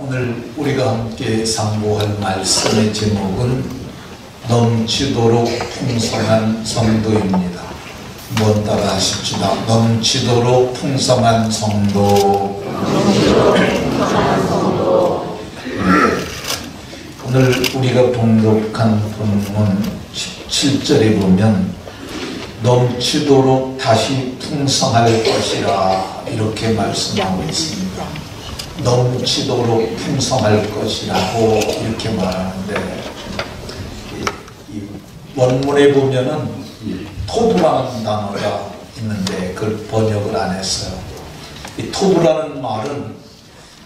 오늘 우리가 함께 상고할 말씀의 제목은 넘치도록 풍성한 성도입니다. 한번 따라 하십시다. 넘치도록 풍성한 성도. 오늘 우리가 봉독한 본문 17절에 보면 넘치도록 다시 풍성할 것이라 이렇게 말씀하고 있습니다. 넘치도록 풍성할 것이라고 이렇게 말하는데, 이 원문에 보면은 토부라는 단어가 있는데 그걸 번역을 안 했어요. 이 토부라는 말은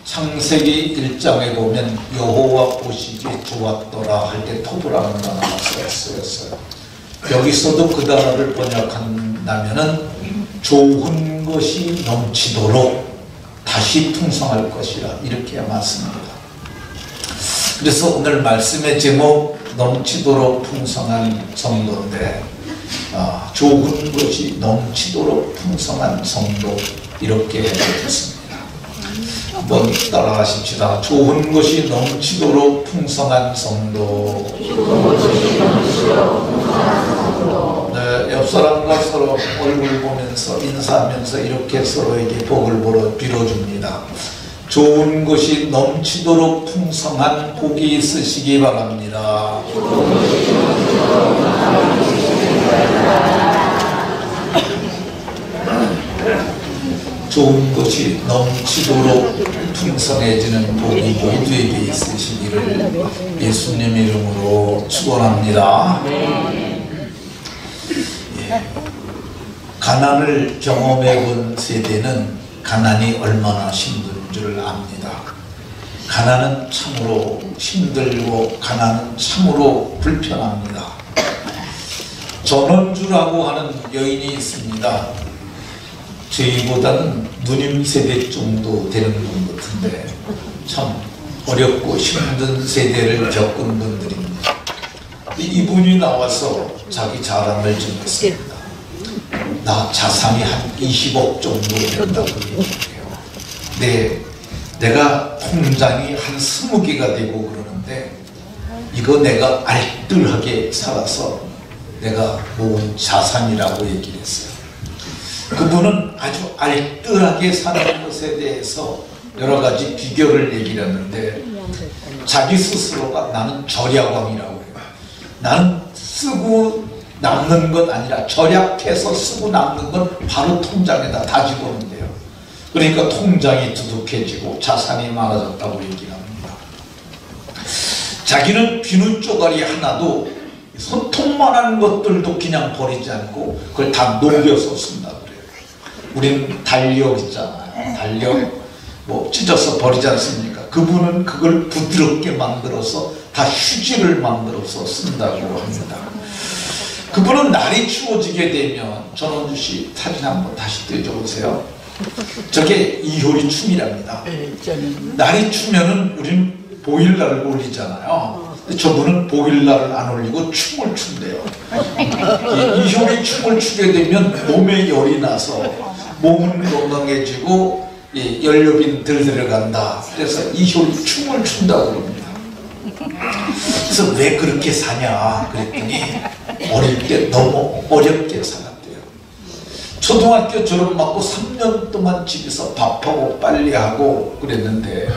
창세기 1장에 보면 여호와 보시기에 좋았더라 할 때 토부라는 단어가 쓰였어요. 여기서도 그 단어를 번역한다면은 좋은 것이 넘치도록 다시 풍성할 것이라 이렇게 말씀합니다. 그래서 오늘 말씀의 제목 넘치도록 풍성한 성도인데, 좋은 것이 넘치도록 풍성한 성도 이렇게 되었습니다. 한번 따라 하십시다. 좋은 것이 넘치도록 풍성한 성도. 네, 옆 사람과 서로 얼굴 보면서 인사하면서 이렇게 서로에게 복을 빌어줍니다. 좋은 것이 넘치도록 풍성한 복이 있으시기 바랍니다. 좋은 것이 넘치도록 풍성해지는 복이 모두에게 있으시기를 예수님 이름으로 축원합니다. 가난을 경험해 본 세대는 가난이 얼마나 힘든 줄 압니다. 가난은 참으로 힘들고 가난은 참으로 불편합니다. 전원주라고 하는 여인이 있습니다. 저희보다는 누님 세대 정도 되는 분 같은데 참 어렵고 힘든 세대를 겪은 분들입니다. 이분이 나와서 자기 자랑을 좀 했습니다. 나 자산이 한 20억 정도 된다고 얘기해요. 내가 통장이 한 20개가 되고 그러는데 이거 내가 알뜰하게 살아서 내가 모은 자산이라고 얘기를 했어요. 그분은 아주 알뜰하게 사는 것에 대해서 여러 가지 비결을 얘기를 했는데, 자기 스스로가 나는 절약왕이라고 해요. 나는 쓰고 남는 것 아니라 절약해서 쓰고 남는 건 바로 통장에다 다 집어넣는데요. 그러니까 통장이 두둑해지고 자산이 많아졌다고 얘기를 합니다. 자기는 비누 쪼가리 하나도 손톱만한 것들도 그냥 버리지 않고 그걸 다 녹여서 쓴다 그래요. 우리는 달력 있잖아요. 달력 뭐 찢어서 버리지 않습니까? 그분은 그걸 부드럽게 만들어서 다 휴지를 만들어서 쓴다고 합니다. 그분은 날이 추워지게 되면, 전원주 씨 사진 한번 다시 띄워보세요. 저게 이효리 춤이랍니다. 날이 추면은 우리는 보일러를 올리잖아요. 근데 저분은 보일러를 안 올리고 춤을 춘대요. 이효리 춤을 추게 되면 몸에 열이 나서 몸은 건강해지고 연료빈 덜 들어간다. 그래서 이효리 춤을 춘다고 합니다. 그래서 왜 그렇게 사냐 그랬더니 어릴 때 너무 어렵게 살았대요. 초등학교 졸업받고 3년 동안 집에서 밥하고 빨래하고 그랬는데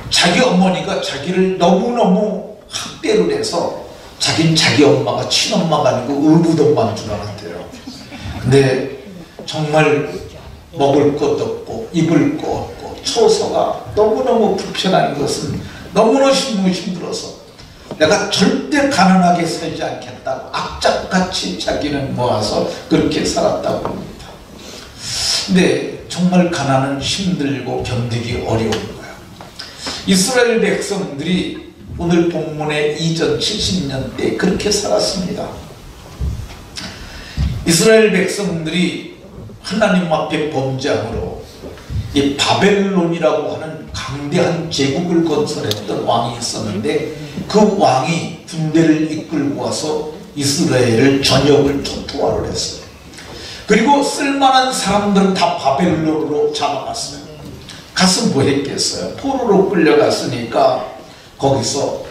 자기 어머니가 자기를 너무너무 학대를 해서 자기는 자기 엄마가 친엄마가 아니고 의붓엄마인 줄 알았대요. 근데 정말 먹을 것 없고 입을 것 없고 처서가 너무너무 불편한 것은 너무너무 힘들어서 내가 절대 가난하게 살지 않겠다고 악착같이 자기는 모아서 그렇게 살았다고 합니다. 근데 정말 가난은 힘들고 견디기 어려운 거예요. 이스라엘 백성들이 오늘 본문의 이전 70년 때 그렇게 살았습니다. 이스라엘 백성들이 하나님 앞에 범죄함으로 이 바벨론이라고 하는 강대한 제국을 건설했던 왕이 있었는데, 그 왕이 군대를 이끌고 와서 이스라엘을 전역을 초토화를 했어요. 그리고 쓸만한 사람들은 다 바벨론으로 잡아갔어요. 가서 뭐 했겠어요? 포로로 끌려갔으니까 거기서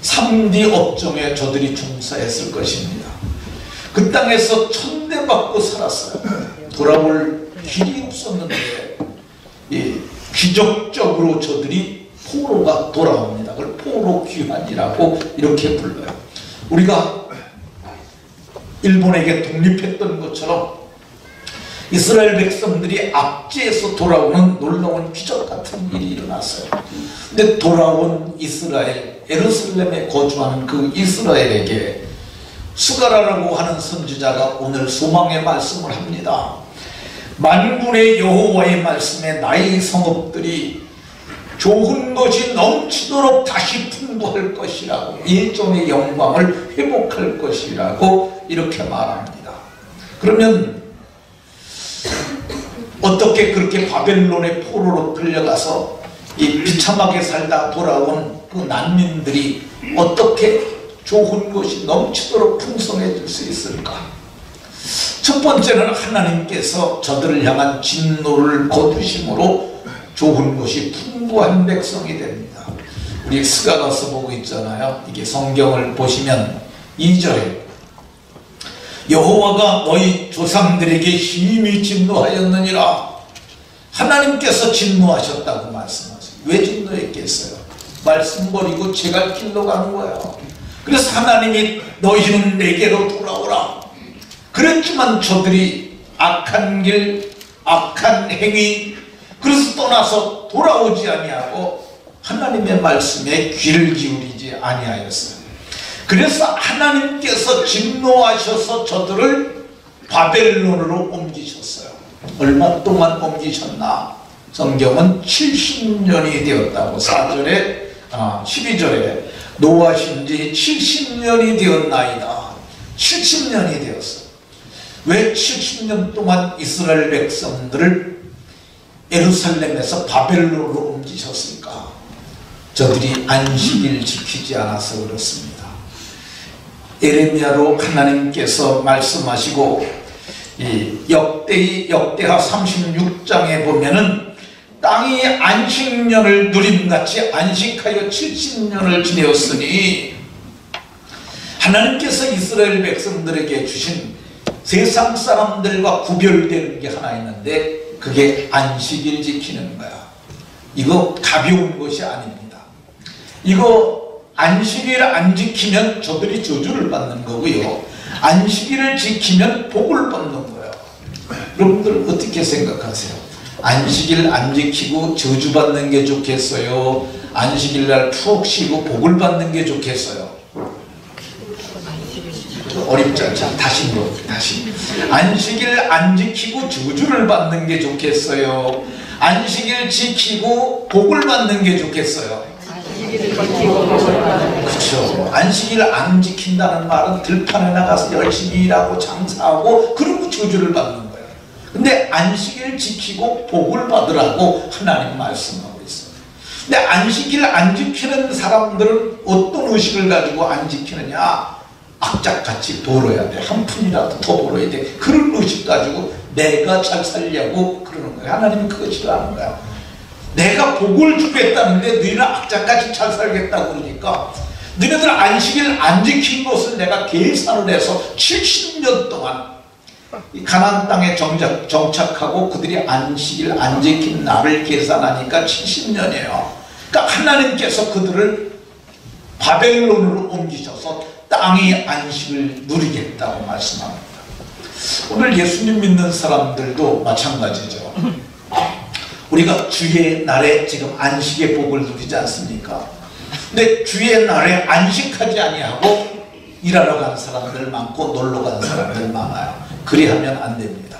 3D 업종에 저들이 종사했을 것입니다. 그 땅에서 천대받고 살았어요. 돌아올 길이 없었는데 기적적으로 저들이 포로가 돌아옵니다. 그걸 포로 귀환이라고 이렇게 불러요. 우리가 일본에게 독립했던 것처럼 이스라엘 백성들이 압제에서 돌아오는 놀라운 기적 같은 일이 일어났어요. 근데 돌아온 이스라엘, 예루살렘에 거주하는 그 이스라엘에게 수가라라고 하는 선지자가 오늘 소망의 말씀을 합니다. 만군의 여호와의 말씀에 나의 성읍들이 좋은 것이 넘치도록 다시 풍부할 것이라고, 예전의 영광을 회복할 것이라고 이렇게 말합니다. 그러면 어떻게 그렇게 바벨론의 포로로 끌려가서 이 비참하게 살다 돌아온 그 난민들이 어떻게 좋은 것이 넘치도록 풍성해질 수 있을까? 첫 번째는 하나님께서 저들을 향한 진노를 거두심으로 좋은 것이 풍부한 백성이 됩니다. 우리 스가랴서 보고 있잖아요. 이게 성경을 보시면 2절에 여호와가 너희 조상들에게 심히 진노하였느니라. 하나님께서 진노하셨다고 말씀하세요. 왜 진노했겠어요? 말씀 버리고 제갈 길로 가는 거예요. 그래서 하나님이 너희는 내게로 돌아오라 그랬지만 저들이 악한 길, 악한 행위, 그래서 떠나서 돌아오지 아니하고 하나님의 말씀에 귀를 기울이지 아니하였어요. 그래서 하나님께서 진노하셔서 저들을 바벨론으로 옮기셨어요. 얼마 동안 옮기셨나? 성경은 70년이 되었다고 4절에 12절에 노하신 지 70년이 되었나이다. 70년이 되었어요. 왜 70년 동안 이스라엘 백성들을 예루살렘에서 바벨론으로 옮기셨을까? 저들이 안식일 지키지 않아서 그렇습니다. 예레미야로 하나님께서 말씀하시고 이 역대하 36장에 보면은 땅이 안식년을 누림같이 안식하여 70년을 지내었으니 하나님께서 이스라엘 백성들에게 주신 세상 사람들과 구별되는 게 하나 있는데 그게 안식일 지키는 거야. 이거 가벼운 것이 아닙니다. 이거 안식일 안 지키면 저들이 저주를 받는 거고요. 안식일을 지키면 복을 받는 거예요. 여러분들 어떻게 생각하세요? 안식일 안 지키고 저주 받는 게 좋겠어요? 안식일 날 푹 쉬고 복을 받는 게 좋겠어요? 어렵지 않죠? 다시. 안식일 안 지키고 저주를 받는 게 좋겠어요? 안식일 지키고 복을 받는 게 좋겠어요? 그렇죠. 안식일 안 지킨다는 말은 들판에 나가서 열심히 일하고 장사하고 그리고 저주를 받는 거예요. 근데 안식일 지키고 복을 받으라고 하나님 말씀하고 있어요. 근데 안식일 안 지키는 사람들은 어떤 의식을 가지고 안 지키느냐? 악착같이 벌어야 돼. 한 푼이라도 더 벌어야 돼. 그런 의식 가지고 내가 잘 살려고 그러는 거예요. 하나님은 그거 싫어하는 거야. 내가 복을 주겠다는데 너희는 악착같이 잘 살겠다고 그러니까 너희들 안식일 안 지킨 것을 내가 계산을 해서 70년 동안 이 가나안 땅에 정착하고 그들이 안식일 안 지킨 날을 계산하니까 70년이에요. 그러니까 하나님께서 그들을 바벨론으로 옮기셔서 땅의 안식을 누리겠다고 말씀합니다. 오늘 예수님 믿는 사람들도 마찬가지죠. 우리가 주의 날에 지금 안식의 복을 누리지 않습니까? 근데 주의 날에 안식하지 아니하고 일하러 간 사람들 많고 놀러 간 사람들 많아요. 그리하면 안 됩니다.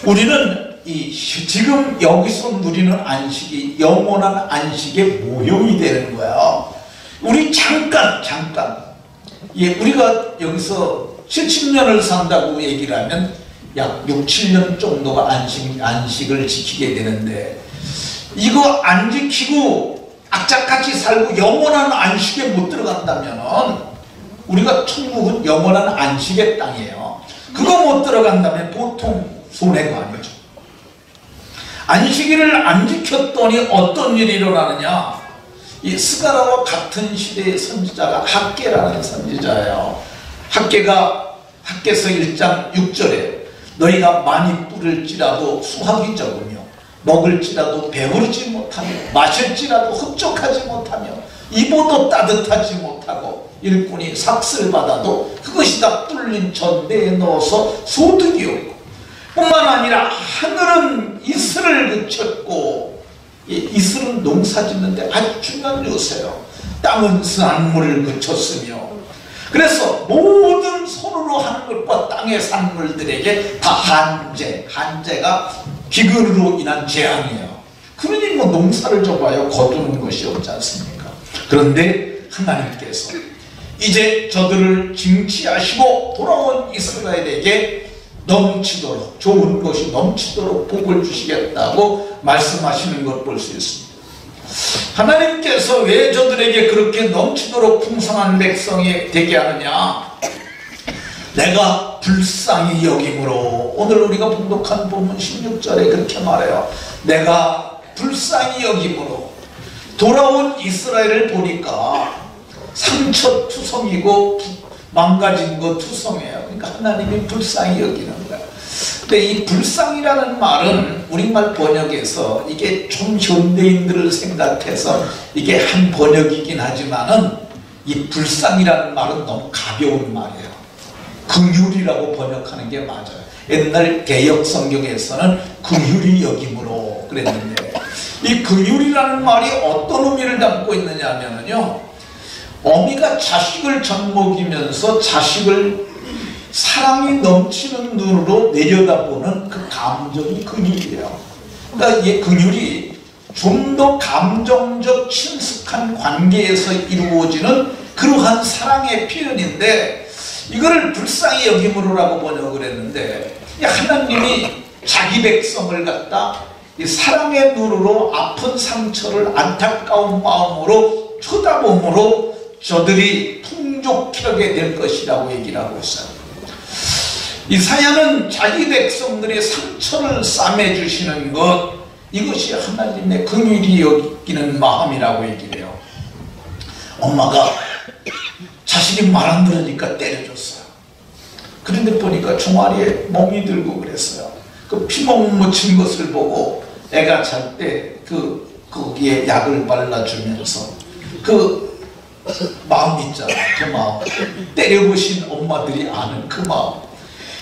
우리는 지금 여기서 누리는 안식이 영원한 안식의 모형이 되는 거예요. 우리 잠깐 우리가 여기서 70년을 산다고 얘기를 하면 약 6, 7년 정도가 안식을 지키게 되는데 이거 안 지키고 악착같이 살고 영원한 안식에 못 들어간다면 우리가 천국은 영원한 안식의 땅이에요. 그거 못 들어간다면 보통 손해가 아니죠. 안식일을 안 지켰더니 어떤 일이 일어나느냐. 이 스가랴와 같은 시대의 선지자가 학개라는 선지자예요. 학개서 1장 6절에 너희가 많이 뿌릴지라도 수확이 적으며 먹을지라도 배부르지 못하며 마실지라도 흡족하지 못하며 입어도 따뜻하지 못하고 일꾼이 삭슬 받아도 그것이 다 뚫린 전대에 넣어서 소득이 없고 뿐만 아니라 하늘은 이슬을 그쳤고, 이슬은 농사 짓는데 아주 중요한 요소예요. 땅은 산물을 그쳤으며, 그래서 모든 손으로 하는 것과 땅의 산물들에게 다 한재가 기근으로 인한 재앙이에요. 그러니 뭐 농사를 줘봐야 거두는 것이 없지 않습니까? 그런데 하나님께서 이제 저들을 징치하시고 돌아온 이스라엘에게 넘치도록, 좋은 것이 넘치도록 복을 주시겠다고 말씀하시는 것 볼 수 있습니다. 하나님께서 왜 저들에게 그렇게 넘치도록 풍성한 백성이 되게 하느냐? 내가 불쌍히 여김으로, 오늘 우리가 봉독한 본문 16절에 그렇게 말해요. 내가 불쌍히 여김으로. 돌아온 이스라엘을 보니까 상처투성이고 망가진 거 투성이에요. 그러니까 하나님이 불쌍히 여기는 거예요. 근데 이 불쌍이라는 말은 우리말 번역에서 이게 좀 현대인들을 생각해서 이게 한 번역이긴 하지만은 이 불쌍이라는 말은 너무 가벼운 말이에요. 긍휼이라고 번역하는 게 맞아요. 옛날 개역 성경에서는 긍휼히 여김으로 그랬는데, 이 긍휼이라는 말이 어떤 의미를 담고 있느냐 하면요, 어미가 자식을 젖먹이면서 자식을 사랑이 넘치는 눈으로 내려다보는 그 감정이 긍휼이에요. 그러니까 이 긍휼이 좀 더 감정적 친숙한 관계에서 이루어지는 그러한 사랑의 표현인데, 이거를 불쌍히 여김으로라고 번역을 했는데, 하나님이 자기 백성을 갖다 이 사랑의 눈으로 아픈 상처를 안타까운 마음으로 쳐다봄으로 저들이 풍족하게 될 것이라고 얘기를 하고 있어요. 이사야는 자기 백성들의 상처를 싸매주시는 것, 이것이 하나님의 긍휼히 여기는 마음이라고 얘기를 해요. 엄마가 자식이 말 안 들으니까 때려줬어요. 그런데 보니까 종아리에 멍이 들고 그랬어요. 그 피멍 묻힌 것을 보고 애가 잘 때 거기에 약을 발라주면서 그 마음 있잖아. 그 마음, 때려보신 엄마들이 아는 그 마음,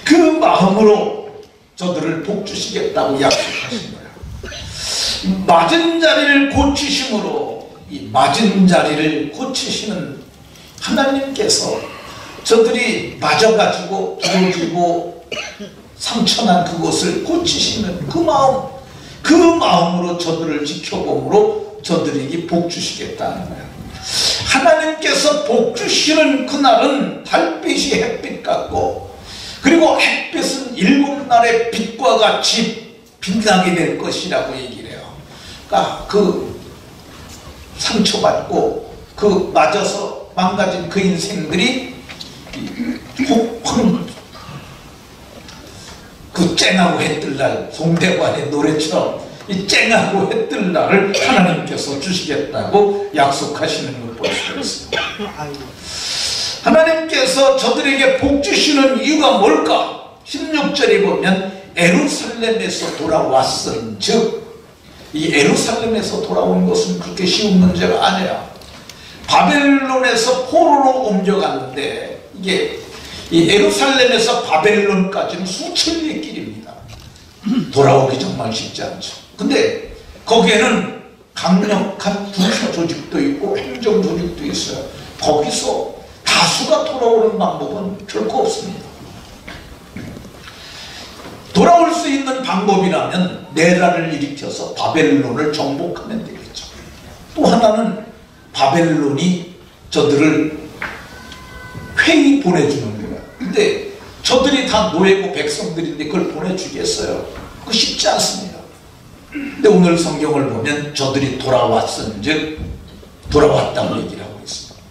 그 마음으로 저들을 복주시겠다고 약속하신 거예요. 맞은 자리를 고치심으로, 이 맞은 자리를 고치시는 하나님께서 저들이 맞아가지고 부러지고 상처난 그것을 고치시는 그 마음, 그 마음으로 저들을 지켜봄으로 저들에게 복주시겠다는 거예요. 하나님께서 복주시는 그날은 달빛이 햇빛 같고, 그리고 햇빛은 7날의 빛과 같이 빛나게 될 것이라고 얘기를 해요. 그러니까 그 상처받고 그 맞아서 망가진 그 인생들이 그 쨍하고 해뜰 날, 송대관의 노래처럼 이 쨍하고 해뜰 날을 하나님께서 주시겠다고 약속하시는 걸 볼 수 있습니다. 하나님께서 저들에게 복 주시는 이유가 뭘까? 16절에 보면 예루살렘에서 돌아왔은 즉, 이 예루살렘에서 돌아온 것은 그렇게 쉬운 문제가 아니라 바벨론에서 포로로 옮겨갔는데, 이게 이 예루살렘에서 바벨론까지는 수천리의 길입니다. 돌아오기 정말 쉽지 않죠. 근데 거기에는 강력한 군사 조직도 있고 행정 조직도 있어요. 거기서 다수가 돌아오는 방법은 결코 없습니다. 돌아올 수 있는 방법이라면 내라를 일으켜서 바벨론을 정복하면 되겠죠. 또 하나는 바벨론이 저들을 회의 보내주는 거예요. 근데 저들이 다 노예고 백성들인데 그걸 보내주겠어요? 그거 쉽지 않습니다. 근데 오늘 성경을 보면 저들이 돌아왔은즉 돌아왔다고 얘기를 하고 있습니다.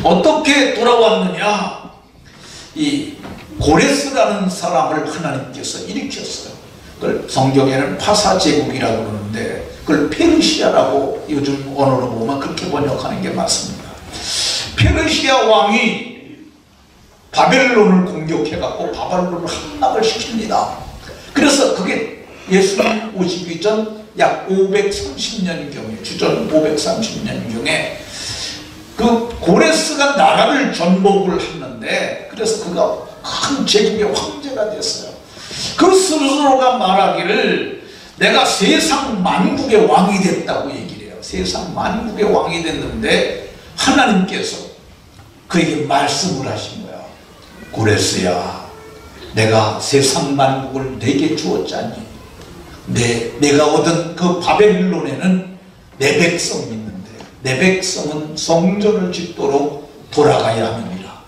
어떻게 돌아왔느냐? 이 고레스라는 사람을 하나님께서 일으켰어요. 그걸 성경에는 파사제국이라고 그러는데 그걸 페르시아라고 요즘 언어로 보면 그렇게 번역하는 게 맞습니다. 페르시아 왕이 바벨론을 공격해갖고 바벨론을 함락을 시킵니다. 그래서 그게 예수님 오시기 전 약 530년경에, 주전 530년경에 그 고레스가 나라를 전복을 했는데, 그래서 그가 큰 제국의 황제가 됐어요. 그 스스로가 말하기를 내가 세상 만국의 왕이 됐다고 얘기를 해요. 세상 만국의 왕이 됐는데 하나님께서 그에게 말씀을 하신 거예요. 고레스야, 내가 세상 만국을 내게 주었잖니. 내가 얻은 그 바벨론에는 내 백성이 있는데 내 백성은 성전을 짓도록 돌아가야 하느니라.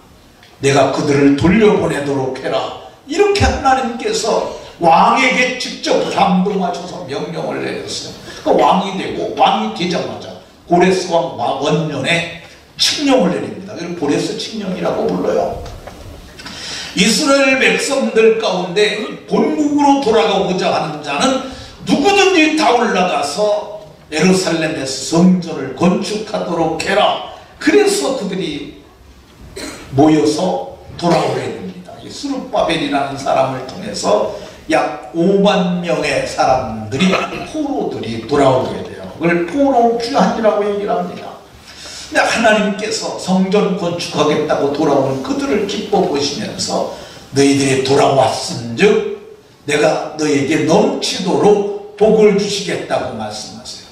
내가 그들을 돌려보내도록 해라. 이렇게 하나님께서 왕에게 직접 감동하셔서 명령을 내렸어요. 그러니까 왕이 되고, 왕이 되자마자 고레스 왕 원년에 칙령을 내립니다. 그걸 고레스 칙령이라고 불러요. 이스라엘 백성들 가운데 본국으로 돌아가고자 하는 자는 누구든지 다 올라가서 예루살렘에서 성전을 건축하도록 해라. 그래서 그들이 모여서 돌아오게 됩니다. 스룹바벨이라는 사람을 통해서 약 5만 명의 사람들이, 포로들이 돌아오게 돼요. 그걸 포로 귀환이라고 얘기를 합니다. 근데 하나님께서 성전 건축하겠다고 돌아오는 그들을 기뻐 보시면서 너희들이 돌아왔은즉 내가 너에게 넘치도록 복을 주시겠다고 말씀하세요.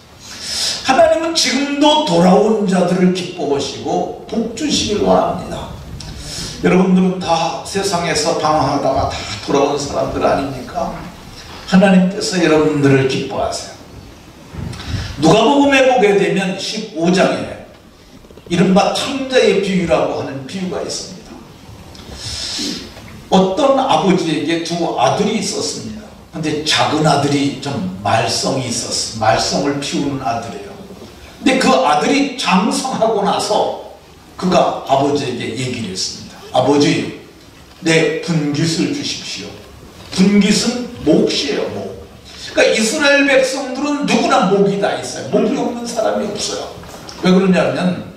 하나님은 지금도 돌아온 자들을 기뻐 보시고 복 주시길 원합니다. 여러분들은 다 세상에서 방황하다가 다 돌아온 사람들 아닙니까? 하나님께서 여러분들을 기뻐하세요. 누가복음에 보게 되면 15장에 이른바 탕자의 비유라고 하는 비유가 있습니다. 어떤 아버지에게 두 아들이 있었습니다. 근데 작은 아들이 좀 말썽이 있었어요. 말썽을 피우는 아들이에요. 근데 그 아들이 장성하고 나서 그가 아버지에게 얘기를 했습니다. 아버지, 내 분깃을 주십시오. 분깃은 몫이에요, 목. 그러니까 이스라엘 백성들은 누구나 목이 다 있어요. 목이 없는 사람이 없어요. 왜 그러냐면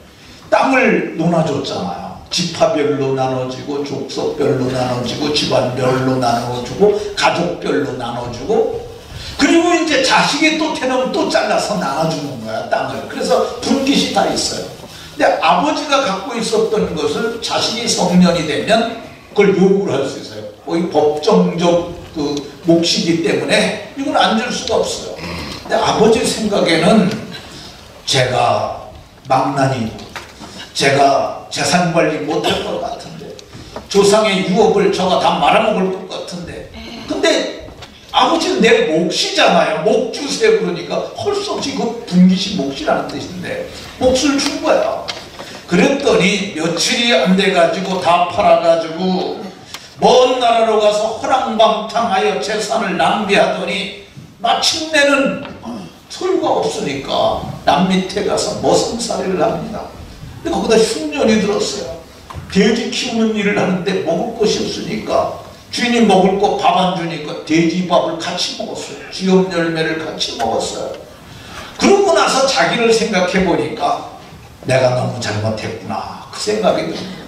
땅을 나눠줬잖아요. 지파별로 나눠지고, 족속별로 나눠지고, 집안별로 나눠주고, 가족별로 나눠주고, 그리고 이제 자식이 또 태어나면 또 잘라서 나눠주는 거야, 땅을. 그래서 분깃이 다 있어요. 근데 아버지가 갖고 있었던 것을 자식이 성년이 되면 그걸 요구를 할 수 있어요. 거의 법정적 그 몫이기 때문에 이건 안 줄 수가 없어요. 근데 아버지 생각에는 제가 망나니, 제가 재산 관리 못할 것 같은데, 조상의 유업을 저가 다 말아먹을 것 같은데, 근데 아버지는 내 몫이잖아요. 몫 주세요. 그러니까 할 수 없이 그 분깃이 몫이라는 뜻인데 몫을 준 거야. 그랬더니 며칠이 안 돼가지고 다 팔아가지고 먼 나라로 가서 허랑방탕하여 재산을 낭비하더니 마침내는 소유가 없으니까 남 밑에 가서 머슴살이를 합니다. 근데 거기다 흉년이 들었어요. 돼지 키우는 일을 하는데 먹을 것이 없으니까 주인이 먹을 거 밥 안 주니까 돼지밥을 같이 먹었어요. 지엽 열매를 같이 먹었어요. 그러고 나서 자기를 생각해 보니까 내가 너무 잘못했구나, 그 생각이 듭니다.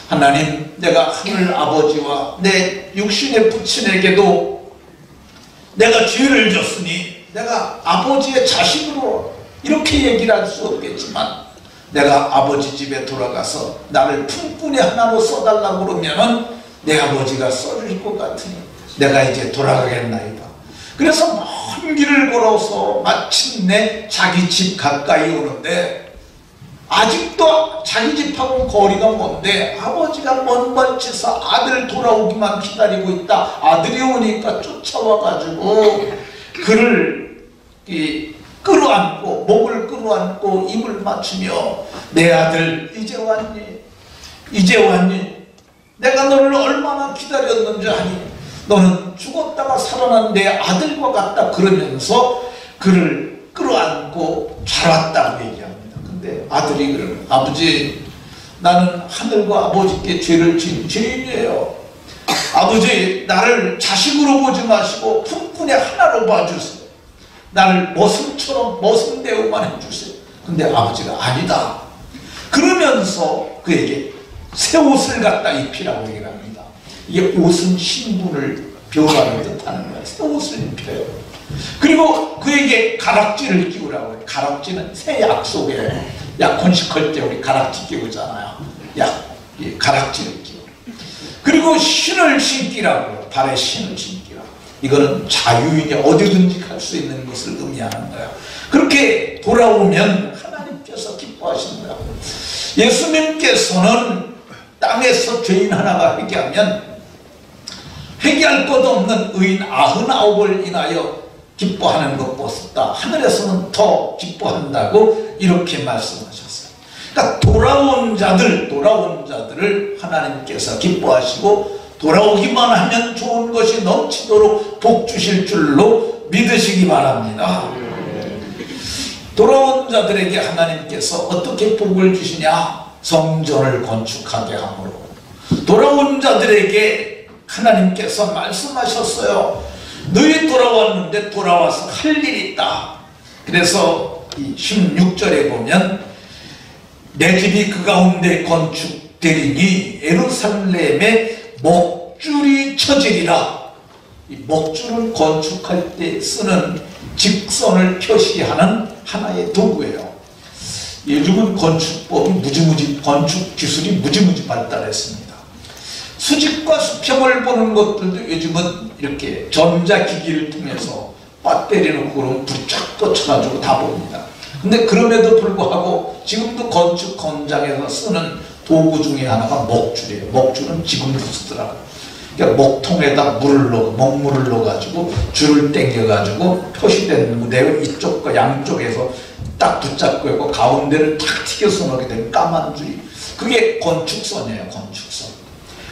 하나님, 내가 하늘 아버지와 내 육신의 부친에게도 내가 죄를 졌으니 내가 아버지의 자식으로 이렇게 얘기를 할 수 없겠지만 내가 아버지 집에 돌아가서 나를 품꾼이 하나로 써달라고 그러면은 내 아버지가 써줄 것 같으니 내가 이제 돌아가겠나이다. 그래서 먼 길을 걸어서 마침내 자기 집 가까이 오는데, 아직도 자기 집하고 거리가 먼데 아버지가 먼 발치서 아들 돌아오기만 기다리고 있다. 아들이 오니까 쫓아와가지고 그를 끌어안고, 목을 끌어안고 입을 맞추며 내 아들 이제 왔니? 이제 왔니? 내가 너를 얼마나 기다렸는지 아니? 너는 죽었다가 살아난 내 아들과 같다. 그러면서 그를 끌어안고 잘 왔다고 얘기합니다. 근데 아들이 그러는, 아버지, 나는 하늘과 아버지께 죄를 지은 죄인이에요. 아버지, 나를 자식으로 보지 마시고 품꾼의 하나로 봐주세요. 나를 머슴처럼 머슴대우만 해주세요. 근데 아버지가 아니다. 그러면서 그에게 새 옷을 갖다 입히라고 얘기를 합니다. 이게 옷은 신분을 변화하는 듯하는 거예요. 새 옷을 입혀요. 그리고 그에게 가락지를 끼우라고 해요. 가락지는 새 약속에 약혼식할 때 우리 가락지 끼우잖아요. 가락지를 끼우. 그리고 신을 신기라고 해요. 발에 신을 신기라. 이거는 자유인이 어디든지 갈 수 있는 것을 의미하는 거예요. 그렇게 돌아오면 하나님께서 기뻐하시는 거예요. 예수님께서는 땅에서 죄인 하나가 회개하면 회개할 것 없는 의인 99을 인하여 기뻐하는 것보다 하늘에서는 더 기뻐한다고 이렇게 말씀하셨어요. 그러니까 돌아온 자들을 하나님께서 기뻐하시고 돌아오기만 하면 좋은 것이 넘치도록 복 주실 줄로 믿으시기 바랍니다. 돌아온 자들에게 하나님께서 어떻게 복을 주시냐? 성전을 건축하게 함으로. 돌아온 자들에게 하나님께서 말씀하셨어요. 너희 돌아왔는데 돌아와서 할 일이 있다. 그래서 이 16절에 보면 내 집이 그 가운데 건축되리니 예루살렘에 목줄이 쳐지리라. 이 목줄을 건축할 때 쓰는 직선을 표시하는 하나의 도구예요. 요즘은 건축법이 건축 기술이 무지무지 발달했습니다. 수직과 수평을 보는 것들도 요즘은 이렇게 전자기기를 통해서 배터리 놓고 그러면 불이 쫙 뻗쳐가지고 다 봅니다. 근데 그럼에도 불구하고 지금도 건축 현장에서 쓰는 도구 중에 하나가 목줄이에요. 목줄은 지금도 쓰더라고요. 그러니까 목통에다 먹물을 넣어가지고 줄을 당겨가지고 표시된 무대를 이쪽과 양쪽에서 딱 붙잡고 있고 가운데를 탁 튀겨서 넣게 되면 까만 줄이. 그게 건축선이에요. 건축선.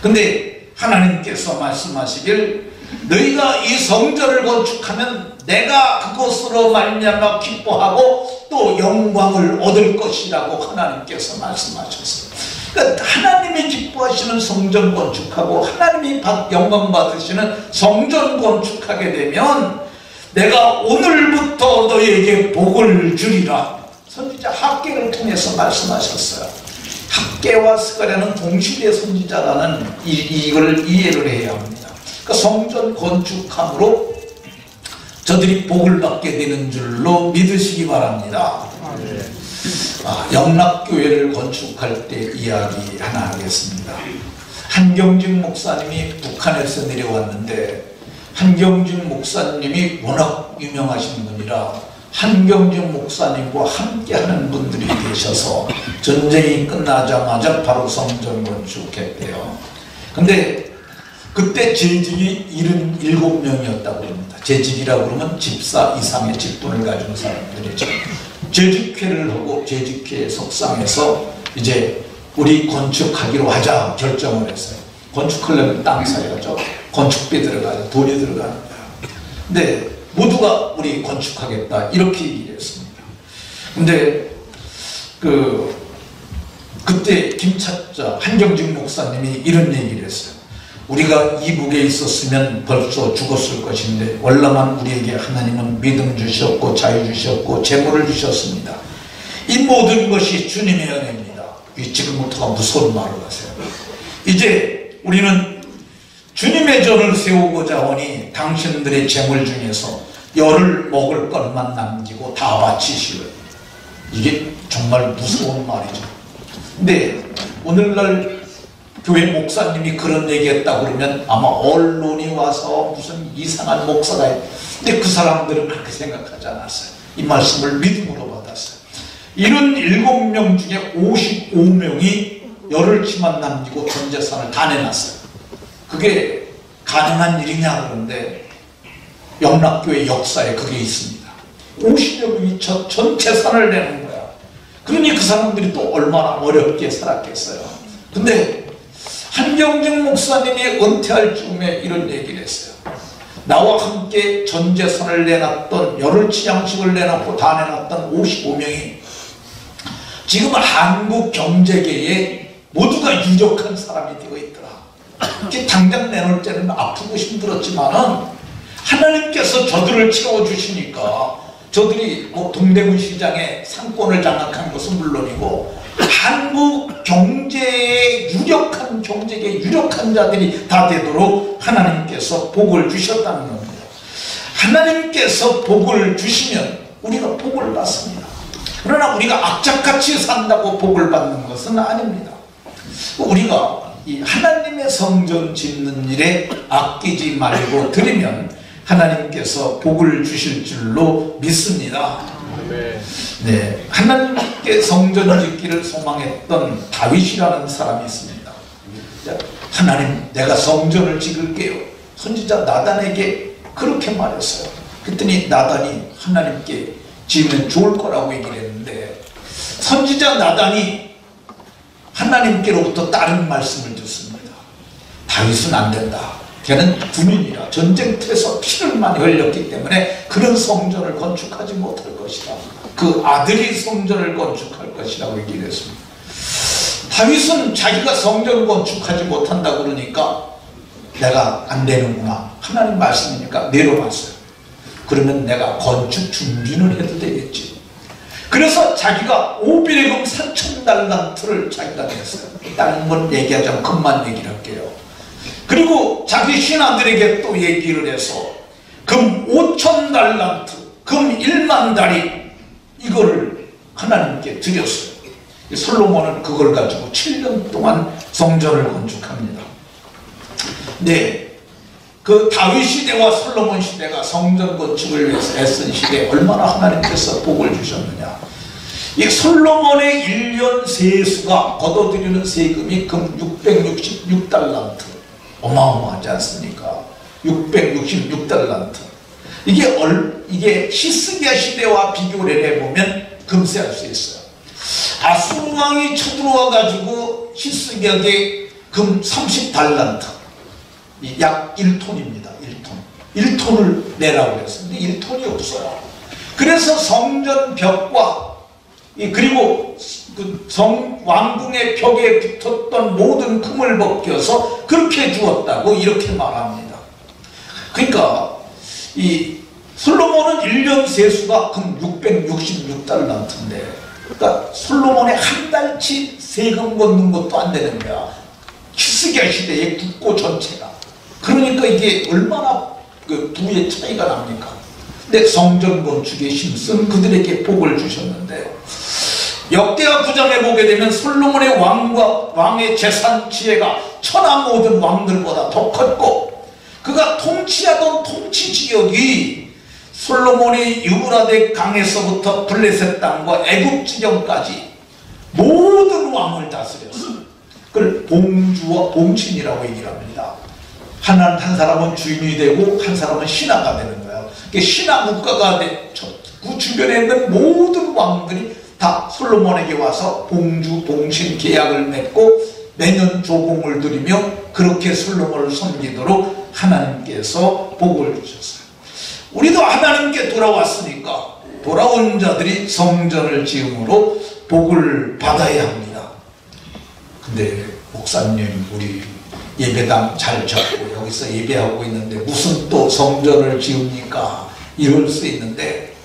근데 하나님께서 말씀하시길 너희가 이 성전을 건축하면 내가 그것으로 말미암아 기뻐하고 또 영광을 얻을 것이라고 하나님께서 말씀하셨어요. 그러니까 하나님이 기뻐하시는 성전 건축하고 하나님이 영광 받으시는 성전 건축하게 되면 내가 오늘부터 너희에게 복을 주리라. 선지자 학개를 통해서 말씀하셨어요. 학개와 스가랴는 동시대 선지자라는 이걸 이해를 해야 합니다. 그러니까 성전 건축함으로 저들이 복을 받게 되는 줄로 믿으시기 바랍니다. 영락교회를 건축할 때 이야기 하나 하겠습니다. 한경직 목사님이 북한에서 내려왔는데 한경직 목사님이 워낙 유명하신 분이라 한경직 목사님과 함께하는 분들이 계셔서 전쟁이 끝나자마자 바로 성전 건축했대요. 근데 그때 재직이 77명이었다고 합니다. 재직이라고 그러면 집사 이상의 직분을 가진 사람들이죠. 재직회를 하고 재직회 석상에서 이제 우리 건축하기로 하자 결정을 했어요. 건축하려면 땅 사야죠. 건축비 들어가야 돈이 들어가는 거야. 근데 모두가 우리 건축하겠다 이렇게 얘기를 했습니다. 근데 그때 김찬자 한경직 목사님이 이런 얘기를 했어요. 우리가 이북에 있었으면 벌써 죽었을 것인데 월남한 우리에게 하나님은 믿음 주셨고 자유 주셨고 재물을 주셨습니다. 이 모든 것이 주님의 은혜입니다. 지금부터가 무서운 말을 하세요. 이제 우리는 주님의 전을 세우고자 하니 당신들의 재물 중에서 열을 먹을 것만 남기고 다 바치시오. 이게 정말 무서운 말이죠. 근데 오늘날 교회 목사님이 그런 얘기했다 그러면 아마 언론이 와서 무슨 이상한 목사가 있고, 근데 그 사람들은 그렇게 생각하지 않았어요. 이 말씀을 믿음으로 받았어요. 77명 중에 55명이 열흘치만 남기고 전 재산을 다 내놨어요. 그게 가능한 일이냐 그런데 영락교회 역사에 그게 있습니다. 50명이 전 재산을 내는 거야. 그러니 그 사람들이 또 얼마나 어렵게 살았겠어요. 근데 한경직 목사님이 은퇴할 즈음에 이런 얘기를 했어요. 나와 함께 전 재산을 내놨던 열흘치 양식을 내놓고 다 내놨던 55명이 지금 한국 경제계에 모두가 유력한 사람이 되어 있더라. 당장 내놓을 때는 아프고 힘들었지만은 하나님께서 저들을 채워주시니까 저들이 뭐 동대문 시장에 상권을 장악한 것은 물론이고 한국 경제의 유력한 경제계 유력한 자들이 다 되도록 하나님께서 복을 주셨다는 겁니다. 하나님께서 복을 주시면 우리가 복을 받습니다. 그러나 우리가 악착같이 산다고 복을 받는 것은 아닙니다. 우리가 이 하나님의 성전 짓는 일에 아끼지 말고 드리면 하나님께서 복을 주실 줄로 믿습니다. 네, 하나님께 성전 짓기를 소망했던 다윗이라는 사람이 있습니다. 하나님, 내가 성전을 짓을게요. 선지자 나단에게 그렇게 말했어요. 그랬더니 나단이 하나님께 지으면 좋을 거라고 얘기를 했는데 선지자 나단이 하나님께로부터 다른 말씀을 듣습니다. 다윗은 안 된다. 걔는 군인이라 전쟁터에서 피를 많이 흘렸기 때문에 그런 성전을 건축하지 못할 것이다. 그 아들이 성전을 건축할 것이라고 얘기를 했습니다. 다윗은 자기가 성전을 건축하지 못한다 그러니까 내가 안 되는구나. 하나님 말씀이니까 내려놨어요. 그러면 내가 건축 준비는 해도 되겠지. 그래서 자기가 오빌의 금 3,000달란트를 자기가 냈어요. 다른 건 얘기하지 않고 금만 얘기를 할게요. 그리고 자기 신하들에게 또 얘기를 해서 금 5,000달란트, 금 1만 다리 이거를 하나님께 드렸어요. 솔로몬은 그걸 가지고 7년 동안 성전을 건축합니다. 네, 그 다윗 시대와 솔로몬 시대가 성전 건축을 위해서 애쓴 시대에 얼마나 하나님께서 복을 주셨느냐. 이 솔로몬의 1년 세수가 걷어들이는 세금이 금 666달란트, 어마어마하지 않습니까? 666달란트. 이게 히스기야 시대와 비교를 해보면 금세 알 수 있어요. 아수르 왕이 쳐들어와 가지고 히스기야에게 금 30달란트, 약 1톤입니다. 1톤을 내라고 했어요. 근데 1톤이 없어요. 그래서 성전 벽과 그리고 그 왕궁의 벽에 붙었던 모든 금을 벗겨서 그렇게 주었다고 이렇게 말합니다. 그러니까 이 솔로몬은 1년 세수가 금 666달란트인데 그러니까 솔로몬의 한 달치 세금 걷는 것도 안 되는 거야. 히스기야 시대의 국고 전체가. 그러니까 이게 얼마나 그 부의 차이가 납니까? 근데 성전 건축에 힘쓴 그들에게 복을 주셨는데 역대하 9장에 보게 되면 솔로몬의 왕의 재산 지혜가 천하 모든 왕들보다 더 컸고 그가 통치하던 통치 지역이 솔로몬이 유브라데 강에서부터 블레셋 땅과 애굽 지경까지 모든 왕을 다스렸어요. 그걸 봉주와 봉신이라고 얘기를 합니다. 한 사람은 주인이 되고 한 사람은 신하가 되는 거예요. 신하 국가가 그 주변에 있는 모든 왕들이 다 솔로몬에게 와서 봉주, 봉신 계약을 맺고 매년 조공을 드리며 그렇게 솔로몬을 섬기도록 하나님께서 복을 주셨어요. 우리도 하나님께 돌아왔으니까 돌아온 자들이 성전을 지음으로 복을 받아야 합니다. 근데 목사님 우리 예배당 잘 잡고 여기서 예배하고 있는데 무슨 또 성전을 지읍니까? 이럴 수 있는데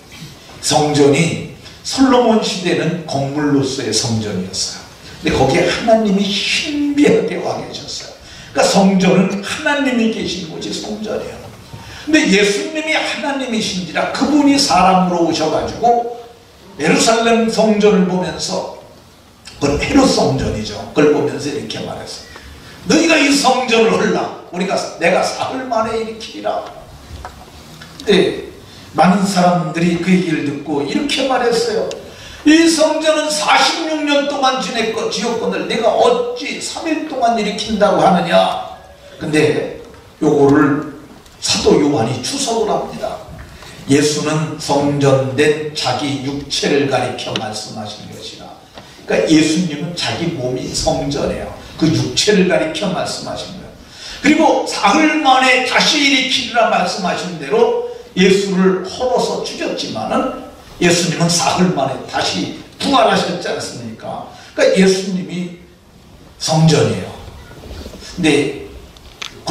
성전이 솔로몬 시대는 건물로서의 성전이었어요. 근데 거기에 하나님이 신비하게 와 계셨어요. 그러니까 성전은 하나님이 계신 곳이 성전이에요. 근데 예수님이 하나님이신지라 그분이 사람으로 오셔가지고 예루살렘 성전을 보면서 그건 헤롯 성전이죠. 그걸 보면서 이렇게 말했어요. 너희가 이 성전을 헐라 내가 사흘 만에 일으키리라. 근데 많은 사람들이 그 얘기를 듣고 이렇게 말했어요. 이 성전은 46년 동안 지었건을 내가 어찌 3일 동안 일으킨다고 하느냐. 근데 요거를 사도 요한이 추석을 합니다. 예수는 성전된 자기 육체를 가리켜 말씀하신 것이라. 그러니까 예수님은 자기 몸이 성전이에요. 그 육체를 가리켜 말씀하신 거예요. 그리고 사흘 만에 다시 일으키리라 말씀하신 대로 예수를 헐어서 죽였지만은 예수님은 사흘 만에 다시 부활하셨지 않습니까? 그러니까 예수님이 성전이에요. 근데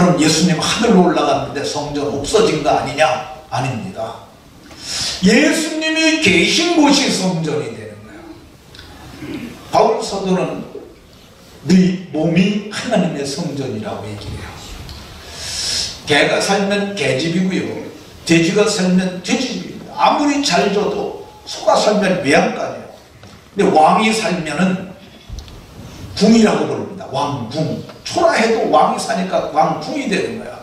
그럼 예수님 하늘로 올라갔는데 성전 없어진 거 아니냐? 아닙니다. 예수님이 계신 곳이 성전이 되는 거예요. 바울 사도는 네 몸이 하나님의 성전이라고 얘기해요. 개가 살면 개집이고요, 돼지가 살면 돼지집입니다. 아무리 잘 줘도 소가 살면 외양간이에요. 근데 왕이 살면은 궁이라고 부릅니다. 왕궁. 초라해도 왕이 사니까 왕궁이 되는 거야.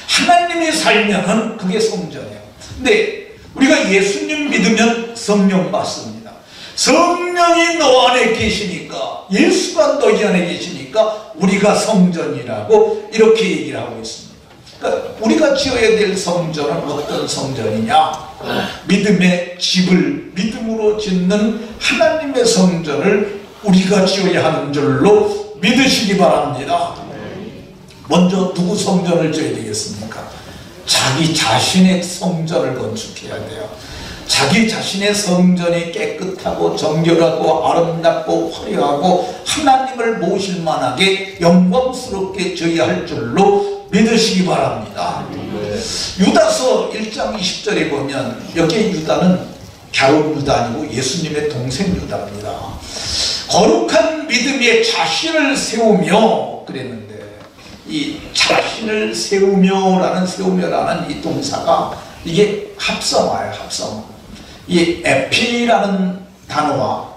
하나님이 살면은 그게 성전이에요. 근데 우리가 예수님 믿으면 성령 받습니다. 성령이 너 안에 계시니까, 예수가 너희 안에 계시니까 우리가 성전이라고 이렇게 얘기를 하고 있습니다. 그러니까 우리가 지어야 될 성전은 어떤 성전이냐? 믿음의 집을 믿음으로 짓는 하나님의 성전을 우리가 지어야 하는 줄로 믿으시기 바랍니다. 먼저 누구 성전을 지어야 되겠습니까? 자기 자신의 성전을 건축해야 돼요. 자기 자신의 성전이 깨끗하고 정결하고 아름답고 화려하고 하나님을 모실 만하게 영광스럽게 지어야 할 줄로 믿으시기 바랍니다. 유다서 1장 20절에 보면, 여기에 유다는 갸론 유다 아니고 예수님의 동생 유다입니다. 거룩한 믿음에 자신을 세우며 그랬는데, 이 자신을 세우며라는 세우며라는 이 동사가 이게 합성어예요. 합성어. 이 에피라는 단어와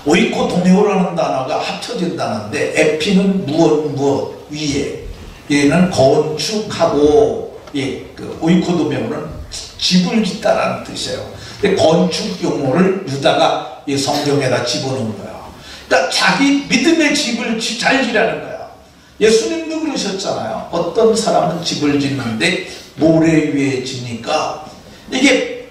오이코도메오라는 단어가 합쳐진다는데, 에피는 무엇 위에, 얘는 건축하고, 그 오이코도메오는 집을 짓다라는 뜻이에요. 근데 건축 용어를 유다가 이 성경에다 집어넣은 거야. 그러니까 자기 믿음의 집을 잘 지라는 거야. 예수님도 그러셨잖아요. 어떤 사람은 집을 짓는데 모래 위에 지니까 이게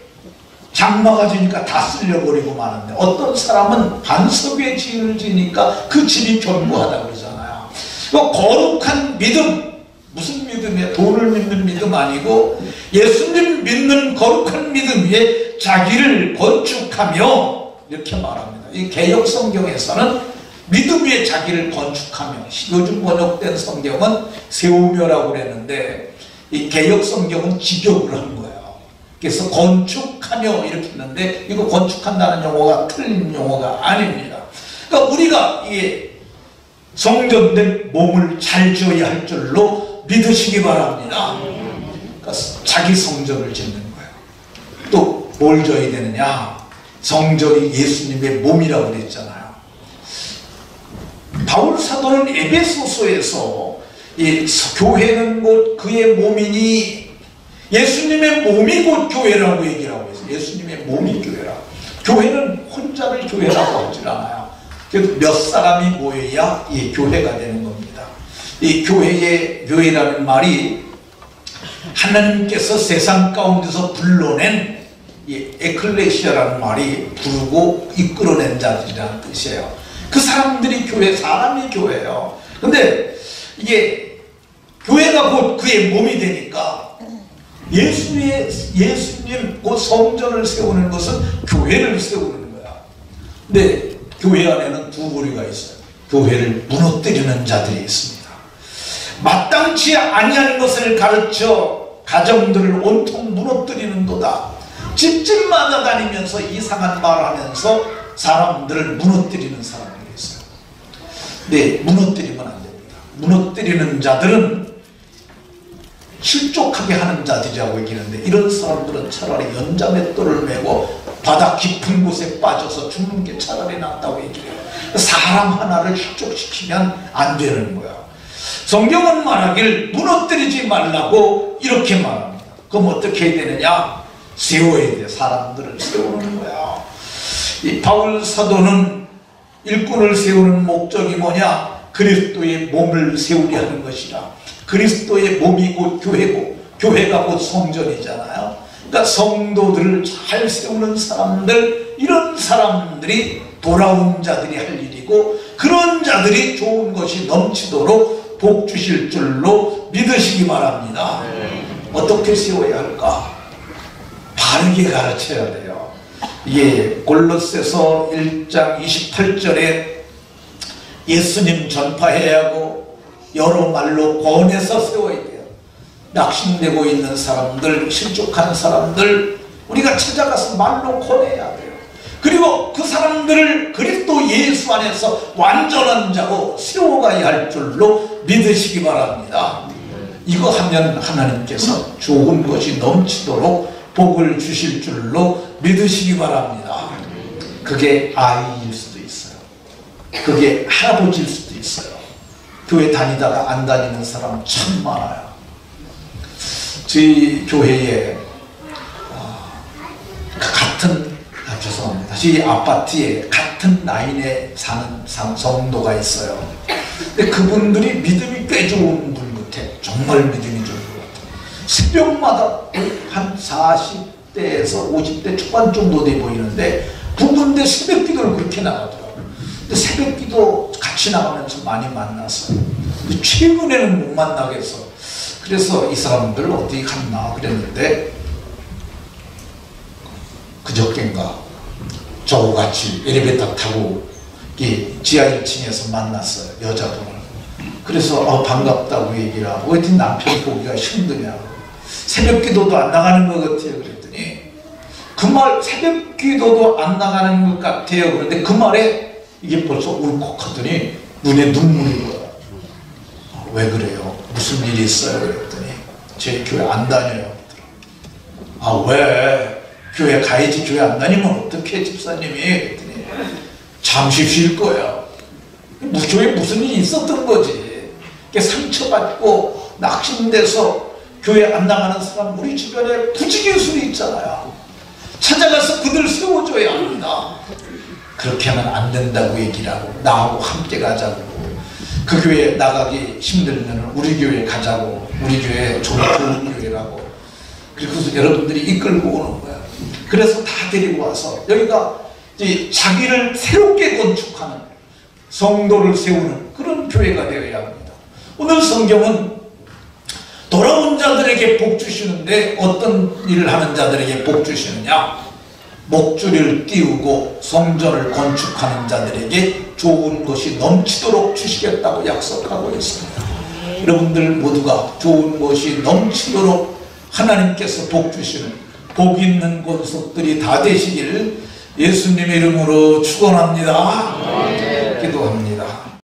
장마가 지니까 다 쓸려버리고 마는데, 어떤 사람은 반석 위에 집을 지니까 그 집이 견고하다 그러잖아요. 거룩한 믿음, 무슨 믿음이에요? 돈을 믿는 믿음 아니고 예수님 믿는 거룩한 믿음 위에 자기를 건축하며, 이렇게 말합니다. 이 개역 성경에서는 믿음 위에 자기를 건축하며, 요즘 번역된 성경은 세우며라고 그랬는데 이 개역 성경은 직역을 한 거예요. 그래서 건축하며 이렇게 했는데, 이거 건축한다는 용어가 틀린 용어가 아닙니다. 그러니까 우리가 이 성전된 몸을 잘 지어야 할 줄로 믿으시기 바랍니다. 그러니까 자기 성전을 짓는 거예요. 또 뭘 져야 되느냐? 성전이 예수님의 몸이라고 그랬잖아요. 바울 사도는 에베소서에서 이 교회는 곧 그의 몸이니, 예수님의 몸이 곧 교회라고 얘기를 하고 있어요. 예수님의 몸이 교회라고. 교회는 혼자를 교회라고 하질 않아요. 그래도 몇 사람이 모여야 이 교회가 되는 겁니다. 이 교회라는 말이 하나님께서 세상 가운데서 불러낸 이 에클레시아라는 말이 부르고 이끌어낸 자들이라는 뜻이에요. 그 사람들이 교회, 사람이 교회예요. 근데 이게 교회가 곧 그의 몸이 되니까 예수님 곧 성전을 세우는 것은 교회를 세우는 거야. 근데 교회 안에는 두 부류가 있어요. 교회를 무너뜨리는 자들이 있습니다. 마땅치 아니한 것을 가르쳐 가정들을 온통 무너뜨리는도다. 집집마다 다니면서 이상한 말하면서 사람들을 무너뜨리는 사람들이 있어요. 네, 무너뜨리면 안 됩니다. 무너뜨리는 자들은 실족하게 하는 자들이라고 얘기하는데, 이런 사람들은 차라리 연자맷돌을 메고 바다 깊은 곳에 빠져서 죽는 게 차라리 낫다고 얘기해요. 사람 하나를 실족시키면 안 되는 거야. 성경은 말하길 무너뜨리지 말라고 이렇게 말합니다. 그럼 어떻게 해야 되느냐? 세워야 돼. 사람들을 세우는 거야. 이 바울 사도는 일꾼을 세우는 목적이 뭐냐? 그리스도의 몸을 세우려 하는 것이라. 그리스도의 몸이 곧 교회고, 교회가 곧 성전이잖아요. 그러니까 성도들을 잘 세우는 사람들, 이런 사람들이 돌아온 자들이 할 일이고, 그런 자들이 좋은 것이 넘치도록 복 주실 줄로 믿으시기 바랍니다. 어떻게 세워야 할까? 바르게 가르쳐야 돼요. 이게 골로새서 1장 28절에 예수님 전파해야 하고 여러 말로 권해서 세워야 돼요. 낙심되고 있는 사람들, 실족한 사람들 우리가 찾아가서 말로 권해야 돼요. 그리고 그 사람들을 그리스도 예수 안에서 완전한 자로 세워가야 할 줄로 믿으시기 바랍니다. 이거 하면 하나님께서 좋은 것이 넘치도록 복을 주실 줄로 믿으시기 바랍니다. 그게 아이일 수도 있어요. 그게 할아버지일 수도 있어요. 교회 다니다가 안 다니는 사람 참 많아요. 저희 교회에 죄송합니다. 저희 아파트에 같은 라인에 사는 성도가 있어요. 근데 그분들이 믿음이 꽤 좋은 분 같아. 정말 믿음이 좋은 분 같아. 새벽마다 한 40대에서 50대 초반 정도 돼 보이는데 부부인데 새벽 기도를 그렇게 나가더라고요. 근데 새벽 기도 같이 나가면서 많이 만났어요. 근데 최근에는 못 만나겠어. 그래서 이 사람들 어디 갔나 그랬는데 그저껜가 저하고 같이 엘리베이터 타고 지하 1층에서 만났어요. 여자분을. 그래서 반갑다고 얘기를 하고 왜 남편 보기가 힘드냐고. 새벽 기도도 안 나가는 것 같아요. 그랬더니 그 말 새벽 기도도 안 나가는 것 같아요. 그런데 그 말에 이게 벌써 울컥하더니 눈에 눈물이 보여요. 왜 그래요? 무슨 일이 있어요? 그랬더니 제 교회 안 다녀요. 아 왜? 교회 가야지. 교회 안 다니면 어떡해 집사님이? 그랬더니 잠시 쉴 거야. 교회에 무슨 일이 있었던 거지. 상처받고 낙심돼서 교회 안 나가는 사람 우리 주변에 부지기수이 있잖아요. 찾아가서 그들을 세워줘야 합니다. 그렇게 하면 안 된다고 얘기를 하고 나하고 함께 가자고. 그 교회 나가기 힘들면 우리 교회 가자고. 우리 교회 좋은 교회라고. 그래서 여러분들이 이끌고 오는 거야. 그래서 다 데리고 와서 여기가 자기를 새롭게 건축하는 성도를 세우는 그런 교회가 되어야 합니다. 오늘 성경은 돌아온 자들에게 복 주시는데 어떤 일을 하는 자들에게 복 주시느냐? 목줄을 띄우고 성전을 건축하는 자들에게 좋은 것이 넘치도록 주시겠다고 약속하고 있습니다. 여러분들 모두가 좋은 것이 넘치도록 하나님께서 복 주시는 복 있는 권속들이 다 되시기를 예수님의 이름으로 축원합니다.